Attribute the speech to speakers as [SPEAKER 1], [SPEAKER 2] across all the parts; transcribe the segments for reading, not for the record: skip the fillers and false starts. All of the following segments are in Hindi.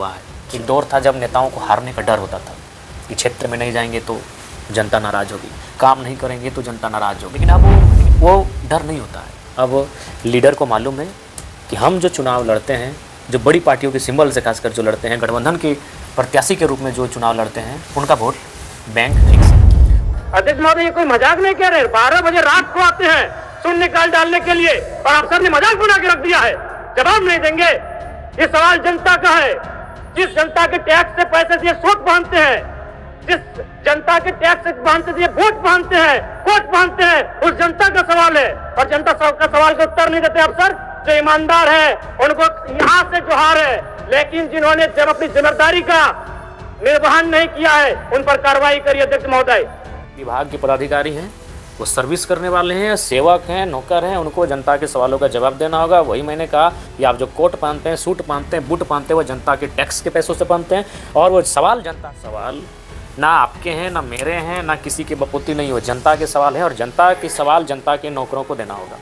[SPEAKER 1] हुआ है। एक दौर था जब नेताओं को हारने का डर होता था कि क्षेत्र में नहीं जाएंगे तो जनता नाराज़ होगी, काम नहीं करेंगे तो जनता नाराज़ होगी। लेकिन अब वो डर नहीं होता है। अब लीडर को मालूम है कि हम जो चुनाव लड़ते हैं, जो बड़ी पार्टियों के सिंबल से खासकर जो लड़ते हैं, गठबंधन के प्रत्याशी के रूप में जो चुनाव लड़ते हैं, उनका वोट बैंक फिक्स है।
[SPEAKER 2] अध्यक्ष महोदय, ये कोई मजाक नहीं कह रहे। 12 बजे रात को आते हैं शून्य निकाल डालने के लिए और आप सर ने मजाक बना के रख दिया है। जवाब नहीं देंगे। ये सवाल जनता का है। जिस जनता के टैक्स से पैसे दिए वोट बांधते हैं, जिस जनता के टैक्स से बांधते दिए वोट बांधते हैं, वोट बांधते हैं, उस जनता का सवाल है। और जनता का सवाल का उत्तर नहीं देते अफसर। जो ईमानदार है उनको यहाँ से जोहार है, लेकिन जिन्होंने जब अपनी जिम्मेदारी का निर्वहन नहीं किया है उन पर कार्रवाई करिए। अध्यक्ष महोदय,
[SPEAKER 1] विभाग के पदाधिकारी हैं, वो सर्विस करने वाले हैं, सेवक हैं, नौकर हैं, उनको जनता के सवालों का जवाब देना होगा। वही मैंने कहा कि आप जो कोट पहनते हैं, सूट पहनते हैं, बूट पहनते हैं, वो जनता के टैक्स के पैसों से पहनते हैं। और वो सवाल जनता सवाल ना आपके हैं, ना मेरे हैं, ना किसी के बपोती नहीं हो, जनता के सवाल है और जनता के सवाल जनता के नौकरों को देना होगा।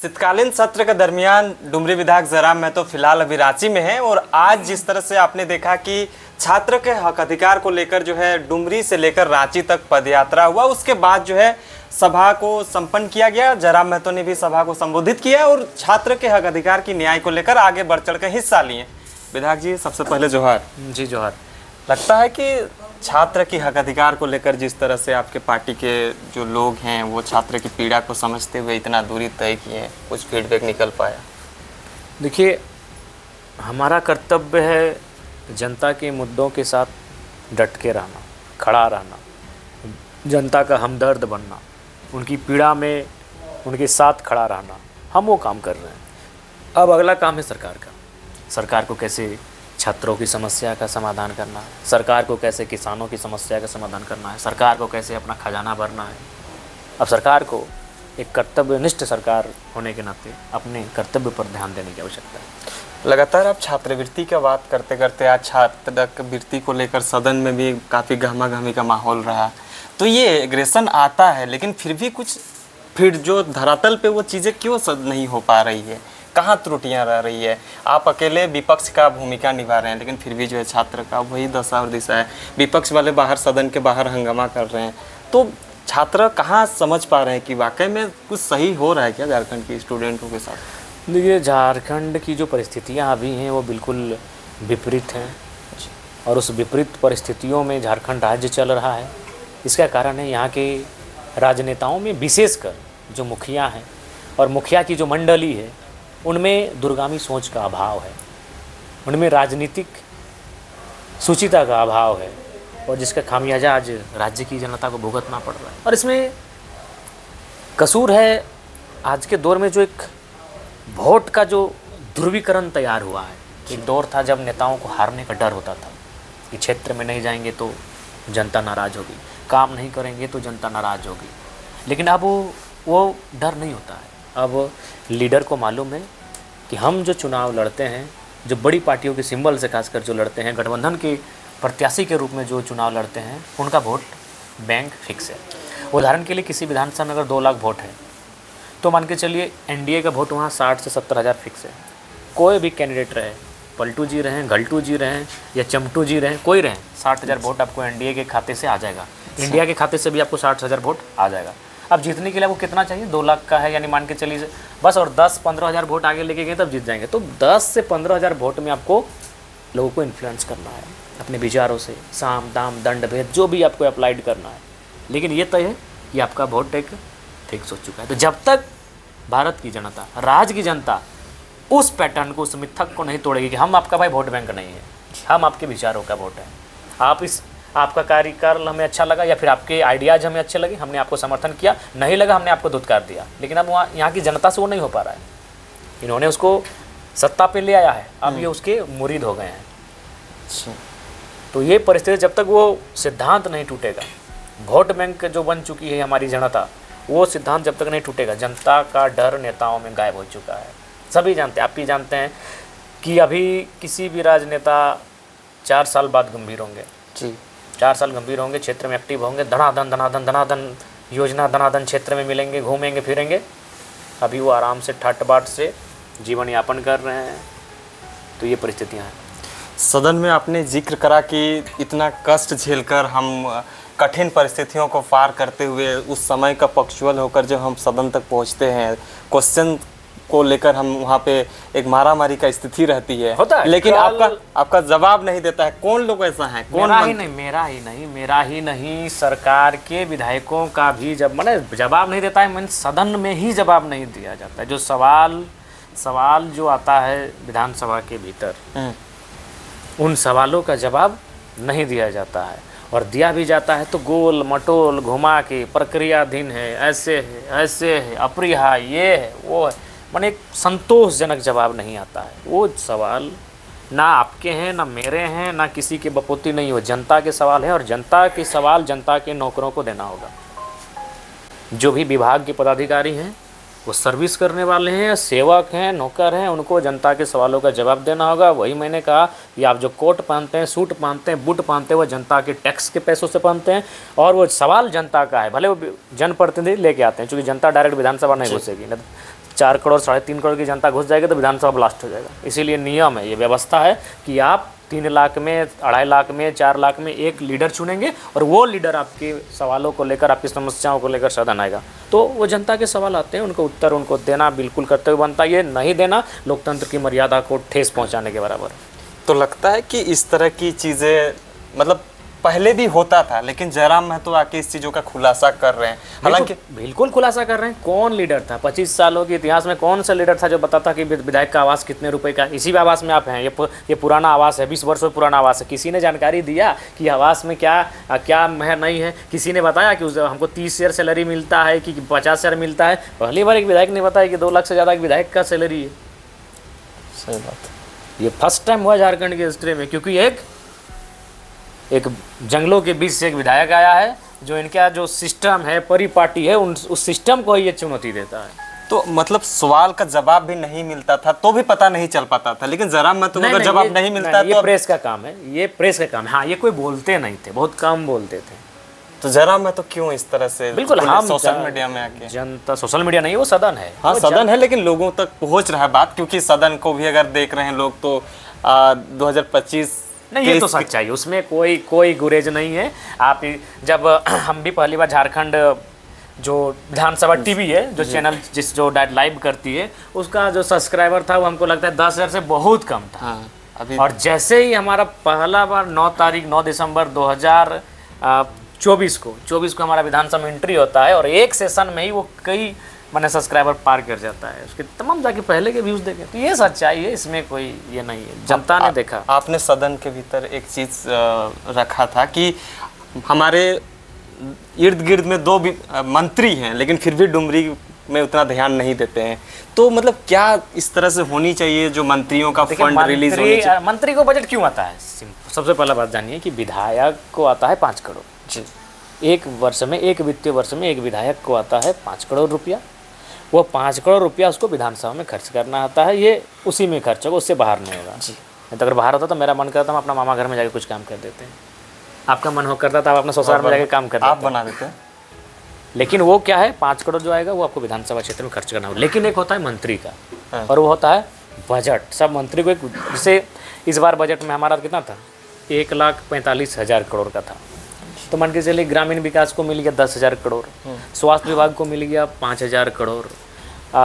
[SPEAKER 3] शीतकालीन सत्र के दरमियान डुमरी विधायक जयराम महतो फिलहाल अभी रांची में हैं और आज जिस तरह से आपने देखा कि छात्र के हक अधिकार को लेकर जो है डुमरी से लेकर रांची तक पदयात्रा हुआ, उसके बाद जो है सभा को संपन्न किया गया। जयराम महतो ने भी सभा को संबोधित किया और छात्र के हक अधिकार की न्याय को लेकर आगे बढ़ चढ़ कर हिस्सा लिए। विधायक जी, सबसे पहले जोहार।
[SPEAKER 1] जी जोहार।
[SPEAKER 3] लगता है कि छात्र की हक अधिकार को लेकर जिस तरह से आपके पार्टी के जो लोग हैं वो छात्र की पीड़ा को समझते हुए इतना दूरी तय किए हैं, कुछ फीडबैक निकल पाया?
[SPEAKER 1] देखिए, हमारा कर्तव्य है जनता के मुद्दों के साथ डट के रहना, खड़ा रहना, जनता का हमदर्द बनना, उनकी पीड़ा में उनके साथ खड़ा रहना। हम वो काम कर रहे हैं। अब अगला काम है सरकार का। सरकार को कैसे छात्रों की समस्या का समाधान करना है, सरकार को कैसे किसानों की समस्या का समाधान करना है, सरकार को कैसे अपना खजाना भरना है। अब सरकार को एक कर्तव्यनिष्ठ सरकार होने के नाते अपने कर्तव्य पर ध्यान देने की आवश्यकता है।
[SPEAKER 3] लगातार आप छात्रवृत्ति का बात करते करते आज छात्रवृत्ति को लेकर सदन में भी काफ़ी गहमा-गहमी का माहौल रहा। तो ये एग्रेशन आता है, लेकिन फिर भी कुछ फिर जो धरातल पे वो चीज़ें क्यों नहीं हो पा रही है? कहाँ त्रुटियाँ रह रही है? आप अकेले विपक्ष का भूमिका निभा रहे हैं, लेकिन फिर भी जो है छात्र का वही दशा और दिशा है। विपक्ष वाले बाहर सदन के बाहर हंगामा कर रहे हैं, तो छात्र कहाँ समझ पा रहे हैं कि वाकई में कुछ सही हो रहा है क्या झारखंड के स्टूडेंटों के साथ?
[SPEAKER 1] देखिए, झारखंड की जो परिस्थितियाँ अभी हैं वो बिल्कुल विपरीत हैं और उस विपरीत परिस्थितियों में झारखंड राज्य चल रहा है। इसका कारण है यहाँ के राजनेताओं में, विशेषकर जो मुखिया हैं और मुखिया की जो मंडली है, उनमें दूरगामी सोच का अभाव है, उनमें राजनीतिक सुचिता का अभाव है और जिसका खामियाजा आज राज्य की जनता को भुगतना पड़ रहा है। और इसमें कसूर है आज के दौर में जो एक वोट का जो ध्रुवीकरण तैयार हुआ है। एक दौर था जब नेताओं को हारने का डर होता था कि क्षेत्र में नहीं जाएंगे तो जनता नाराज़ होगी, काम नहीं करेंगे तो जनता नाराज़ होगी। लेकिन अब वो डर नहीं होता है। अब लीडर को मालूम है कि हम जो चुनाव लड़ते हैं, जो बड़ी पार्टियों के सिंबल से खासकर जो लड़ते हैं, गठबंधन के प्रत्याशी के रूप में जो चुनाव लड़ते हैं, उनका वोट बैंक फिक्स है। उदाहरण के लिए किसी विधानसभा में अगर 2 लाख वोट है तो मान के चलिए एनडीए का वोट वहाँ 60 से 70 हज़ार फिक्स है। कोई भी कैंडिडेट रहे, पलटू जी रहें, गलटू जी रहें या चमटू जी रहें, कोई रहें, 60,000 वोट आपको एनडीए के खाते से आ जाएगा। इंडिया के खाते से भी आपको 60,000 वोट आ जाएगा। अब जीतने के लिए आपको कितना चाहिए? 2 लाख का है, यानी मान के चलिए बस, और 10-15 हज़ार वोट आगे लेके गए तब जीत जाएंगे। तो 10 से 15 हज़ार वोट में आपको लोगों को इन्फ्लुएंस करना है अपने विचारों से, साम दाम दंड भेद जो भी आपको अप्लाइड करना है। लेकिन ये तय है कि आपका वोट एक फिक्स हो चुका है। तो जब तक भारत की जनता, राज्य की जनता उस पैटर्न को, उस मिथक को नहीं तोड़ेगी कि हम आपका भाई वोट बैंक नहीं है, हम आपके विचारों का वोट है, आपका कार्यकाल हमें अच्छा लगा या फिर आपके आइडियाज़ हमें अच्छे लगे, हमने आपको समर्थन किया, नहीं लगा हमने आपको धुतकार दिया। लेकिन अब वहाँ यहाँ की जनता से वो नहीं हो पा रहा है। इन्होंने उसको सत्ता पे ले आया है, अब ये उसके मुरीद हो गए हैं। तो ये परिस्थिति, जब तक वो सिद्धांत नहीं टूटेगा, वोट बैंक जो बन चुकी है हमारी जनता, वो सिद्धांत जब तक नहीं टूटेगा, जनता का डर नेताओं में गायब हो चुका है। सभी जानते हैं, आप भी जानते हैं कि अभी किसी भी राजनेता 4 साल बाद गंभीर होंगे। जी, 4 साल गंभीर होंगे, क्षेत्र में एक्टिव होंगे, धनाधन योजना धनाधन क्षेत्र में मिलेंगे, घूमेंगे फिरेंगे। अभी वो आराम से ठाट बाट से जीवन यापन कर रहे हैं। तो ये परिस्थितियाँ हैं।
[SPEAKER 3] सदन में आपने जिक्र करा कि इतना कष्ट झेलकर हम कठिन परिस्थितियों को पार करते हुए उस समय का पक्चुअल होकर जब हम सदन तक पहुंचते हैं, क्वेश्चन को लेकर हम वहाँ पे एक मारामारी का स्थिति रहती है,
[SPEAKER 1] होता है
[SPEAKER 3] लेकिन आपका जवाब नहीं देता है। कौन लोग ऐसा है?
[SPEAKER 1] मेरा ही नहीं सरकार के विधायकों का भी जब मैंने जवाब नहीं देता है, मैंने सदन में ही जवाब नहीं दिया जाता है। जो सवाल जो आता है विधानसभा के भीतर, उन सवालों का जवाब नहीं दिया जाता है, और दिया भी जाता है तो गोल मटोल घुमा के प्रक्रियाधीन है, ऐसे है, अपरिहार्य, ये है वो है, माने एक संतोषजनक जवाब नहीं आता है। वो सवाल ना आपके हैं, ना मेरे हैं, ना किसी के बपोती नहीं हो, जनता के सवाल है, और जनता के सवाल जनता के नौकरों को देना होगा। जो भी विभाग के पदाधिकारी हैं वो सर्विस करने वाले हैं, सेवक हैं, नौकर हैं, उनको जनता के सवालों का जवाब देना होगा। वही मैंने कहा कि आप जो कोट पहनते हैं, सूट पहनते हैं, बूट पहनते हैं, वो जनता के टैक्स के पैसों से पहनते हैं, और वो सवाल जनता का है। भले वो जनप्रतिनिधि लेके आते हैं, क्योंकि जनता डायरेक्ट विधानसभा नहीं घुसेगी, नहीं 4 करोड़ 3.5 करोड़ की जनता घुस जाएगी तो विधानसभा ब्लास्ट हो जाएगा। इसीलिए नियम है, ये व्यवस्था है कि आप 3 लाख में, 2.5 लाख में, 4 लाख में एक लीडर चुनेंगे, और वो लीडर आपके सवालों को लेकर, आपकी समस्याओं को लेकर सदन आएगा। तो वो जनता के सवाल आते हैं, उनको उत्तर उनको देना बिल्कुल कर्तव्य बनता है। ये नहीं देना लोकतंत्र की मर्यादा को ठेस पहुंचाने के बराबर है।
[SPEAKER 3] तो लगता है कि इस तरह की चीज़ें मतलब पहले भी होता था, लेकिन जयराम महतो आके इस चीज़ों का खुलासा कर रहे हैं। हालांकि
[SPEAKER 1] बिल्कुल खुलासा कर रहे हैं। कौन लीडर था 25 सालों के इतिहास में, कौन सा लीडर था जो बताता कि विधायक का आवास कितने रुपए का? इसी आवास में आप हैं, ये पुराना आवास है, 20 वर्षों पुराना आवास है। किसी ने जानकारी दिया कि आवास में क्या है नहीं है? किसी ने बताया कि हमको 30 शेयर सैलरी मिलता है कि 50 शेयर मिलता है? पहली बार एक विधायक ने बताया कि 2 लाख से ज़्यादा एक विधायक का सैलरी है।
[SPEAKER 3] सही बात।
[SPEAKER 1] ये फर्स्ट टाइम हुआ झारखंड की हिस्ट्री में, क्योंकि एक जंगलों के बीच से एक विधायक आया है जो इनका जो सिस्टम है, परिपाटी है, उस सिस्टम को ये चुनौती देता है।
[SPEAKER 3] तो मतलब सवाल का जवाब भी नहीं मिलता था तो भी पता नहीं चल पाता था, लेकिन जयराम महतो को अगर जवाब नहीं मिलता
[SPEAKER 1] ये प्रेस का काम है, ये प्रेस का काम है। हाँ, ये कोई बोलते नहीं थे, बहुत कम बोलते थे।
[SPEAKER 3] तो जयराम महतो क्यों इस तरह से
[SPEAKER 1] बिल्कुल हम
[SPEAKER 3] सोशल मीडिया में आके?
[SPEAKER 1] जनता सोशल मीडिया नहीं, वो सदन है।
[SPEAKER 3] हाँ, सदन है, लेकिन लोगों तक पहुंच रहा है बात, क्योंकि सदन को भी अगर देख रहे हैं लोग तो 2025
[SPEAKER 1] नहीं, ये तो सच्चाई, उसमें कोई गुरेज नहीं है। आप जब हम भी पहली बार झारखंड जो विधानसभा टीवी है, जो चैनल जो लाइव करती है, उसका जो सब्सक्राइबर था वो हमको लगता है 10,000 से बहुत कम था।
[SPEAKER 3] हाँ, अभी
[SPEAKER 1] और जैसे ही हमारा पहला बार 9 दिसंबर 2024 को हमारा विधानसभा में एंट्री होता है, और एक सेशन में ही वो कई मैंने सब्सक्राइबर पार कर जाता है, उसके तमाम जाके पहले के व्यूज़ देखे। तो ये सच्चाई है, इसमें कोई ये नहीं है, जनता ने देखा।
[SPEAKER 3] आपने सदन के भीतर एक चीज़ रखा था कि हमारे इर्द गिर्द में 2 मंत्री हैं, लेकिन फिर भी डुमरी में उतना ध्यान नहीं देते हैं। तो मतलब क्या इस तरह से होनी चाहिए जो मंत्रियों का फंड रिलीज होनी चाहिए?
[SPEAKER 1] मंत्री को बजट क्यों आता है? सबसे पहला बात जानिए कि विधायक को आता है 5 करोड़
[SPEAKER 3] जी।
[SPEAKER 1] एक वित्तीय वर्ष में एक विधायक को आता है 5 करोड़ रुपया। वो 5 करोड़ रुपया उसको विधानसभा में खर्च करना आता है, ये उसी में खर्च होगा, उससे बाहर नहीं होगा जी। तो अगर बाहर होता तो मेरा मन करता हम अपना मामा घर में जाके कुछ काम कर देते हैं, आपका मन हो करता था आप अपने ससुराल में जाके काम कर देते,
[SPEAKER 3] आप बना देते हैं।
[SPEAKER 1] लेकिन वो क्या है, 5 करोड़ जो आएगा वो आपको विधानसभा क्षेत्र में खर्च करना होगा। लेकिन एक होता है मंत्री का, और वो होता है बजट। सब मंत्री को एक, जैसे इस बार बजट में हमारा कितना था, 1,45,000 करोड़ का था। तो मान के चलिए ग्रामीण विकास को मिल गया 10,000 करोड़, स्वास्थ्य विभाग को मिल गया 5,000 करोड़,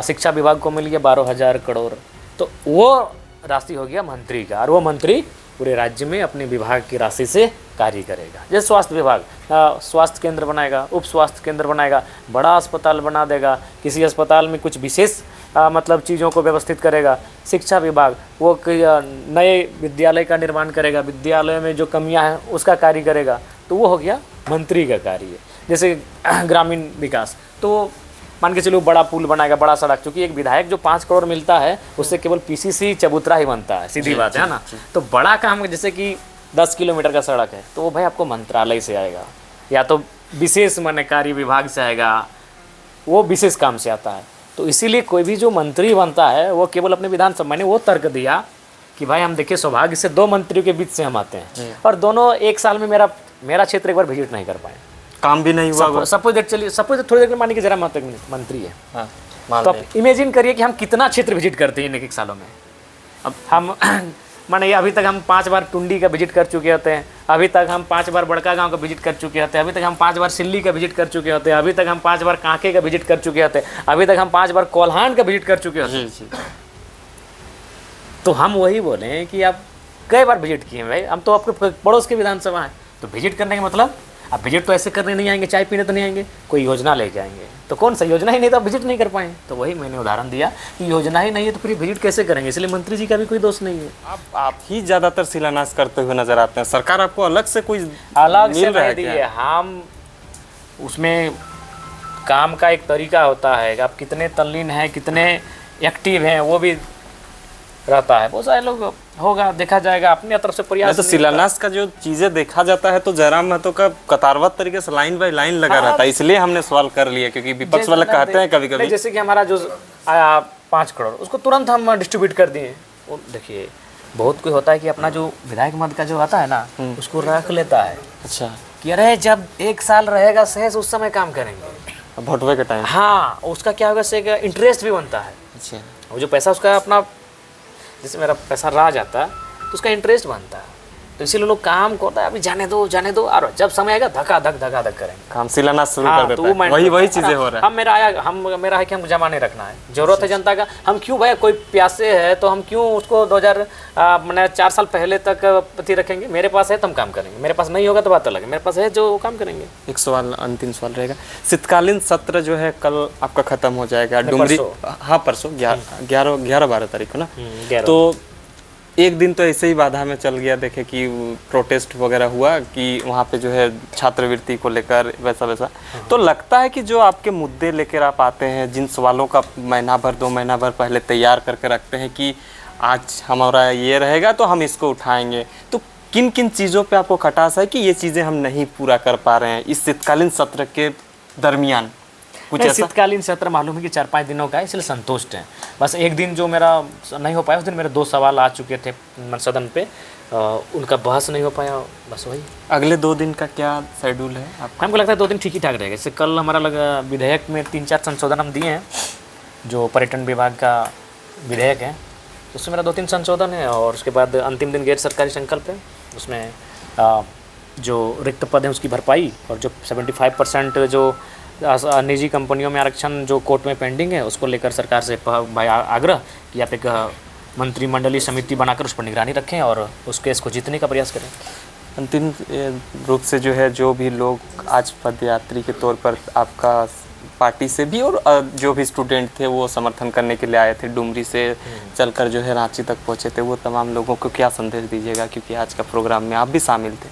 [SPEAKER 1] शिक्षा विभाग को मिल गया 12,000 करोड़। तो वो राशि हो गया मंत्री का, और वो मंत्री पूरे राज्य में अपने विभाग की राशि से कार्य करेगा। जैसे स्वास्थ्य विभाग स्वास्थ्य केंद्र बनाएगा, उप स्वास्थ्य केंद्र बनाएगा, बड़ा अस्पताल बना देगा, किसी अस्पताल में कुछ विशेष मतलब चीज़ों को व्यवस्थित करेगा। शिक्षा विभाग वो नए विद्यालय का निर्माण करेगा, विद्यालय में जो कमियां हैं उसका कार्य करेगा। तो वो हो गया मंत्री का कार्य। जैसे ग्रामीण विकास, तो मान के चलो बड़ा पुल बनाएगा, बड़ा सड़क, क्योंकि एक विधायक जो 5 करोड़ मिलता है उससे केवल पीसीसी चबूतरा ही बनता है, सीधी बात है ना। तो बड़ा काम जैसे कि 10 किलोमीटर का सड़क है, तो वो भाई आपको मंत्रालय से आएगा, या तो विशेष मान्य कार्य विभाग से आएगा, वो विशेष काम से आता है। तो इसीलिए कोई भी जो मंत्री बनता है वो केवल अपने विधानसभा, मैंने वो तर्क दिया कि भाई हम देखिए सौभाग्य से 2 मंत्रियों के बीच से हम आते हैं, और दोनों एक साल में मेरा क्षेत्र एक बार विजिट नहीं कर पाए, काम भी नहीं हुआ। सपोज थोड़ी देर मानिए कि जरा मंत्री है, तो आप इमेजिन करिए कि हम कितना क्षेत्र विजिट करते हैं इन 1 सालों में। अब हम माने अभी तक हम 5 बार टुंडी का विजिट कर चुके होते हैं, अभी तक हम 5 बार बड़का गांव का विजिट कर चुके होते हैं, अभी तक हम 5 बार सिल्ली का विजिट कर चुके होते हैं, अभी तक हम 5 बार कांके का विजिट कर चुके होते हैं, अभी तक हम 5 बार कोल्हान का विजिट कर चुके होते हैं।
[SPEAKER 3] जी।
[SPEAKER 1] तो हम वही बोले हैं कि आप कई बार विजिट किए हैं भाई, हम तो आपके पड़ोस की विधानसभा है, तो विजिट करने का मतलब आप विजिट तो ऐसे करने नहीं आएंगे, चाय पीने तो नहीं आएंगे, कोई योजना लेके आएंगे। तो कौन सा योजना ही नहीं तो आप विजिट नहीं कर पाए। तो वही मैंने उदाहरण दिया कि योजना ही नहीं है तो फिर विजिट कैसे करेंगे, इसलिए मंत्री जी का भी कोई दोष नहीं है।
[SPEAKER 3] आप ही ज़्यादातर शिलान्यास करते हुए नजर आते हैं, सरकार आपको अलग से कोई
[SPEAKER 1] अलग से
[SPEAKER 3] मिल रहा है
[SPEAKER 1] नहीं
[SPEAKER 3] क्या?
[SPEAKER 1] दी है, हम उसमें काम का एक तरीका होता है कि आप कितने तल्लीन हैं, कितने एक्टिव हैं, वो भी रहता है। बहुत सारे लोग होगा, देखा जाएगा, अपने तरफ से प्रयास
[SPEAKER 3] तो
[SPEAKER 1] नहीं
[SPEAKER 3] शिलान्यास का जो चीजें देखा जाता है तो जयराम महतो का कतारबद्ध तरीके से लाइन बाय लाइन लगा रहता है, इसलिए हमने सवाल कर लिया, क्योंकि विपक्ष वाले कहते हैं कभी
[SPEAKER 1] नहीं,
[SPEAKER 3] कभी
[SPEAKER 1] जैसे कि हमारा जो आया 5 करोड़ उसको तुरंत हम डिस्ट्रीब्यूट कर दिए। वो देखिए बहुत कोई होता है कि अपना जो विधायक मद का जो आता है ना उसको रख लेता है
[SPEAKER 3] अच्छा
[SPEAKER 1] कि अरे जब 1 साल रहेगा शेष उस समय काम करेंगे।
[SPEAKER 3] भोटवे के टाइम।
[SPEAKER 1] हाँ, उसका क्या होगा से इंटरेस्ट भी बनता है।
[SPEAKER 3] अच्छा
[SPEAKER 1] वो जो पैसा उसका अपना, जैसे मेरा पैसा रह जाता है तो उसका इंटरेस्ट बनता है, तो इसीलिए लोग काम करता है अभी जाने दो, और जब समय आएगा धक्का धक करेंगे,
[SPEAKER 3] काम शिलान्यास शुरू
[SPEAKER 1] हाँ,
[SPEAKER 3] कर
[SPEAKER 1] तो
[SPEAKER 3] देता है। वही चीजें हो रहा है।
[SPEAKER 1] मेरा है कि हमको जमा नहीं रखना है, जरूरत है जनता का, हम क्यों भाई कोई प्यासे है तो हम क्यों उसको 4 साल पहले तक पति रखेंगे। मेरे पास है तो हम काम करेंगे, मेरे पास नहीं होगा तो बात अलग है, मेरे पास है जो काम करेंगे।
[SPEAKER 3] एक सवाल, अंतिम सवाल रहेगा, शीतकालीन सत्र जो है कल आपका खत्म हो जाएगा डुमरी, हाँ परसों 11-12 तारीख को ना,
[SPEAKER 1] 11।
[SPEAKER 3] तो एक दिन तो ऐसे ही बाधा में चल गया, देखे कि प्रोटेस्ट वगैरह हुआ कि वहाँ पे जो है छात्रवृत्ति को लेकर वैसा तो लगता है कि जो आपके मुद्दे लेकर आप आते हैं, जिन सवालों का महीना भर 2 महीना भर पहले तैयार करके रखते हैं कि आज हमारा ये रहेगा तो हम इसको उठाएंगे, तो किन किन चीज़ों पे आपको खटास है कि ये चीज़ें हम नहीं पूरा कर पा रहे हैं इस शीतकालीन सत्र के दरमियान? कुछ ऐसा
[SPEAKER 1] शीतकालीन सत्र मालूम है कि 4-5 दिनों का है, इसलिए संतुष्ट हैं। बस एक दिन जो मेरा नहीं हो पाया, उस दिन मेरे 2 सवाल आ चुके थे सदन पे, उनका बहस नहीं हो पाया, बस वही।
[SPEAKER 3] अगले 2 दिन का क्या शेड्यूल है आपका?
[SPEAKER 1] हमको लगता है 2 दिन ठीक ही ठाक रहेगा। जैसे कल हमारा लगा विधेयक में 3-4 संशोधन हम दिए हैं, जो पर्यटन विभाग का विधेयक है उसमें मेरा 2-3 संशोधन है, और उसके बाद अंतिम दिन गैर सरकारी संकल्प है, उसमें जो रिक्त पद हैं उसकी भरपाई, और जो 75% जो निजी कंपनियों में आरक्षण जो कोर्ट में पेंडिंग है उसको लेकर सरकार से भाई आग्रह कि आप एक मंत्रिमंडलीय समिति बनाकर उस पर निगरानी रखें और उस केस को जीतने का प्रयास करें।
[SPEAKER 3] अंतिम रूप से जो है, जो भी लोग आज पदयात्री के तौर पर आपका पार्टी से भी और जो भी स्टूडेंट थे वो समर्थन करने के लिए आए थे, डुमरी से चलकर जो है रांची तक पहुँचे थे, वो तमाम लोगों को क्या संदेश दीजिएगा, क्योंकि आज का प्रोग्राम में आप भी शामिल थे?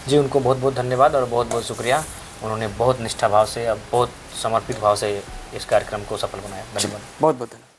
[SPEAKER 1] जी, उनको बहुत बहुत धन्यवाद और बहुत बहुत शुक्रिया, उन्होंने बहुत निष्ठा भाव से, बहुत समर्पित भाव से इस कार्यक्रम को सफल बनाया। धन्यवाद।
[SPEAKER 3] बहुत बहुत धन्यवाद।